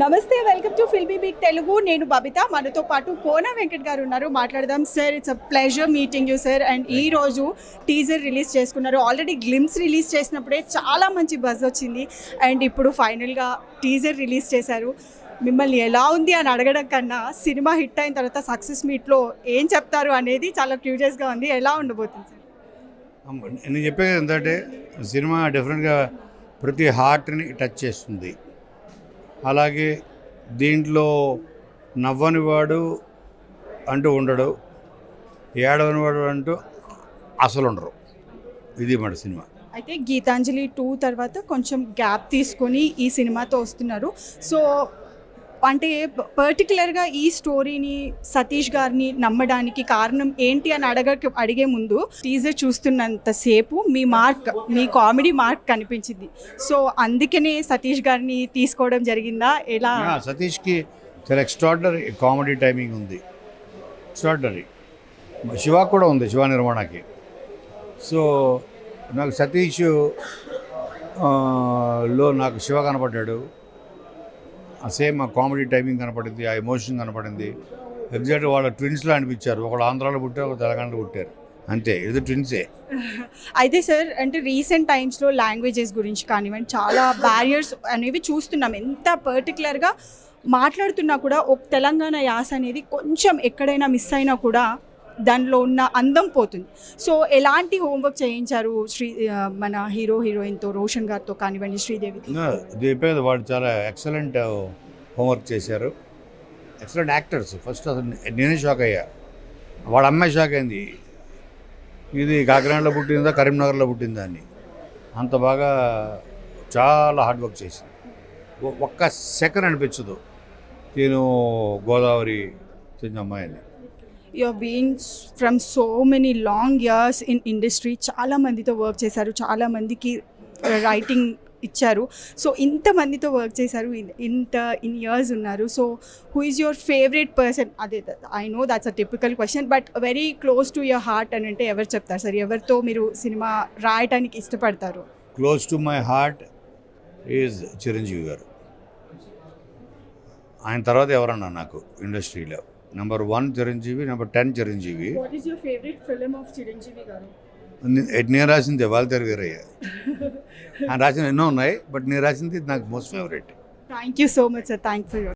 నమస్తే, welcome to filmy big Telugu. నేను బబిత, మనతో పాటు కోన వెంకట్ గారు ఉన్నారు. మాట్లాడదాం. Sir, it's a pleasure meeting you sir. And ఈ రోజు టీజర్ రిలీజ్ చేసుకున్నారు. ఆల్రెడీ గ్లిమ్స్ రిలీజ్ చేసినప్పుడే చాలా మంచి బజ్ వచ్చింది. అండ్ ఇప్పుడు ఫైనల్గా టీజర్ రిలీజ్ చేశారు. మిమ్మల్ని ఎలా ఉంది అని అడగడం కన్నా సినిమా హిట్ అయిన తర్వాత సక్సెస్ మీట్లో ఏం చెప్తారు అనేది చాలా క్యూరియస్గా ఉంది. ఎలా ఉండబోతుంది సార్? నేను చెప్పేది ఏంటంటే సినిమా డెఫినెట్గా ప్రతి హార్ట్ని టచ్ చేస్తుంది. అలాగే దీంట్లో నవ్వనివాడు అంటూ ఉండడు, ఏడవనివాడు అంటూ అసలు ఉండరు. ఇది మన సినిమా. అయితే గీతాంజలి 2 తర్వాత కొంచెం గ్యాప్ తీసుకొని ఈ సినిమాతో వస్తున్నారు. సో అంటే పర్టికులర్గా ఈ స్టోరీని సతీష్ గారిని నమ్మడానికి కారణం ఏంటి అని అడిగే ముందు టీజర్ చూస్తున్నంతసేపు మీ కామెడీ మార్క్ కనిపించింది. సో అందుకనే సతీష్ గారిని తీసుకోవడం జరిగిందా? ఎలా? సతీష్కి చాలా ఎక్స్ట్రాడినరీ కామెడీ టైమింగ్ ఉంది. ఎక్స్ట్రాడినరీ. శివ కూడా ఉంది, శివ నిర్మాణకి. సో నాకు సతీష్ లో నాకు శివ కనపడ్డాడు. ఆ సేమ్ ఆ కామెడీ టైమింగ్ కనపడింది, ఆ ఎమోషన్ కనపడింది. ఎగ్జాక్ట్ వాళ్ళ ట్విన్స్లో అనిపించారు. ఒకళ్ళు ఆంధ్రాలో పుట్టారు, ఒక తెలంగాణలో పుట్టారు, అంతే. ఇది ట్విన్సే. అయితే సార్, అంటే రీసెంట్ టైమ్స్లో లాంగ్వేజెస్ గురించి కానివ్వండి, చాలా బ్యారియర్స్ అనేవి చూస్తున్నాం. ఎంత పర్టికులర్గా మాట్లాడుతున్నా కూడా ఒక తెలంగాణ యాస అనేది కొంచెం ఎక్కడైనా మిస్ అయినా కూడా దానిలో ఉన్న అందం పోతుంది. సో ఎలాంటి హోంవర్క్ చేయించారు మన హీరోయిన్తో, రోషన్ గారితో కానివ్వండి, శ్రీదేవితో? చెప్పేది వాళ్ళు చాలా ఎక్సలెంట్ హోంవర్క్ చేశారు. Excellent actors. ఫస్ట్ అసలు నేనే షాక్ అయ్యా. వాళ్ళ అమ్మాయి షాక్ అయింది. ఇది కాకినాడలో పుట్టిందా, కరీంనగర్లో పుట్టిందా అని. అంత బాగా చాలా హార్డ్ వర్క్ చేసింది. ఒక్క సెకండ్ అనిపించదు నేను గోదావరి చెందిన అమ్మాయిని. You are being from so many long years in industry. చాలా మందితో వర్క్ చేశారు, చాలా మందికి రైటింగ్ ఇచ్చారు. సో ఇంతమందితో వర్క్ చేశారు, ఇన్ ఇయర్స్ ఉన్నారు. So who is your favourite person? అదే, I know that's a typical question, but very close to your heart అని అంటే ఎవరు చెప్తారు సార్? ఎవరితో మీరు సినిమా రాయటానికి ఇష్టపడతారు? Close to my heart is Chiranjeevi గారు. ఆయన తర్వాత ఎవరన్నా నాకు ఇండస్ట్రీలో number 1 Chiranjeevi, number 10 Chiranjeevi. What is your favourite film of Chiranjeevi గారు? నేను రాసింది వాళ్ళ వీరయ్య. ఆయన రాసిన ఎన్నో ఉన్నాయి, బట్ నేను రాసింది నాకు most favourite. Thank you so much sir. Thank for your